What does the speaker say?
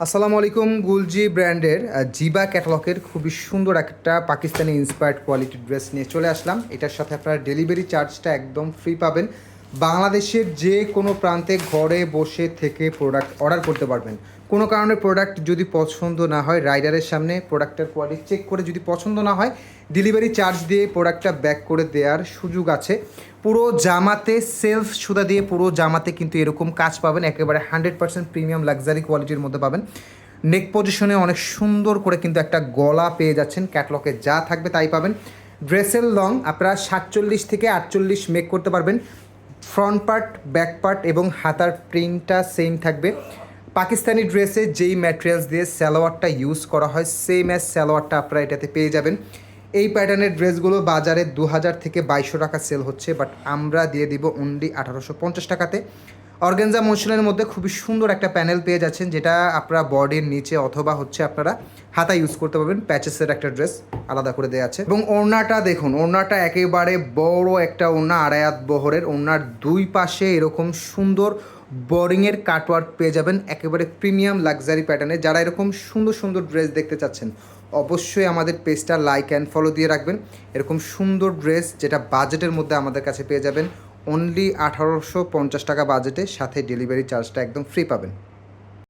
আসসালামু আলাইকুম। গুলজি ব্র্যান্ডের জিবা ক্যাটালগের খুবই সুন্দর একটা পাকিস্তানি ইন্সপায়ার্ড কোয়ালিটি ড্রেস নিয়ে চলে আসলাম। এটার সাথে আপনারা ডেলিভারি চার্জটা একদম ফ্রি পাবেন। বাংলাদেশের যে কোনো প্রান্তে ঘরে বসে থেকে প্রোডাক্ট অর্ডার করতে পারবেন। কোনো কারণে প্রোডাক্ট যদি পছন্দ না হয়, রাইডারের সামনে প্রোডাক্টের কোয়ালিটি চেক করে যদি পছন্দ না হয়, ডেলিভারি চার্জ দিয়ে প্রোডাক্টটা ব্যাক করে দেওয়ার সুযোগ আছে। পুরো জামাতে সেলফ সুতা দিয়ে পুরো জামাতে কিন্তু এরকম কাজ পাবেন, একেবারে 100% প্রিমিয়াম লাক্সারি কোয়ালিটির মধ্যে পাবেন। নেক পজিশনে অনেক সুন্দর করে কিন্তু একটা গলা পেয়ে যাচ্ছেন, ক্যাটলগে যা থাকবে তাই পাবেন। ড্রেসের লং আপনারা 47 থেকে 48 মেক করতে পারবেন। ফ্রন্ট পার্ট, ব্যাক পার্ট এবং হাতার প্রিন্টটা সেম থাকবে। পাকিস্তানি ড্রেসে যেই ম্যাটেরিয়ালস দিয়ে সালোয়ারটা ইউজ করা হয়, সেম অ্যাজ সালোয়ারটা আপনারা এটাতে পেয়ে যাবেন। এই প্যাটার্নের ড্রেসগুলো বাজারে 2000 থেকে 2200 টাকা সেল হচ্ছে, বাট আমরা দিয়ে দিব অনলি 1850 টাকাতে। অর্গানজা মসলিনের মধ্যে খুবই সুন্দর একটা প্যানেল পেয়ে যাচ্ছেন, যেটা আপনারা বডির নিচে অথবা আপনারা হাতা ইউজ করতে পারবেন। প্যাচেসের একটা ড্রেস আলাদা করে দেওয়া আছে। এবং ওড়নাটা দেখুন, ওড়নাটা একেবারে বড় একটা ওড়না, আড়ায়াত বহরের। ওড়নার দুই পাশে এরকম সুন্দর বোরিংয়ের কাটওয়ার্ক পেয়ে যাবেন, একেবারে প্রিমিয়াম লাক্সারি প্যাটার্নে। যারা এরকম সুন্দর সুন্দর ড্রেস দেখতে চাচ্ছেন, অবশ্যই আমাদের পেজটা লাইক অ্যান্ড ফলো দিয়ে রাখবেন। এরকম সুন্দর ড্রেস যেটা বাজেটের মধ্যে আমাদের কাছে পেয়ে যাবেন অনলি 1850 টাকা বাজেটে, সাথে ডেলিভারি চার্জটা একদম ফ্রি পাবেন।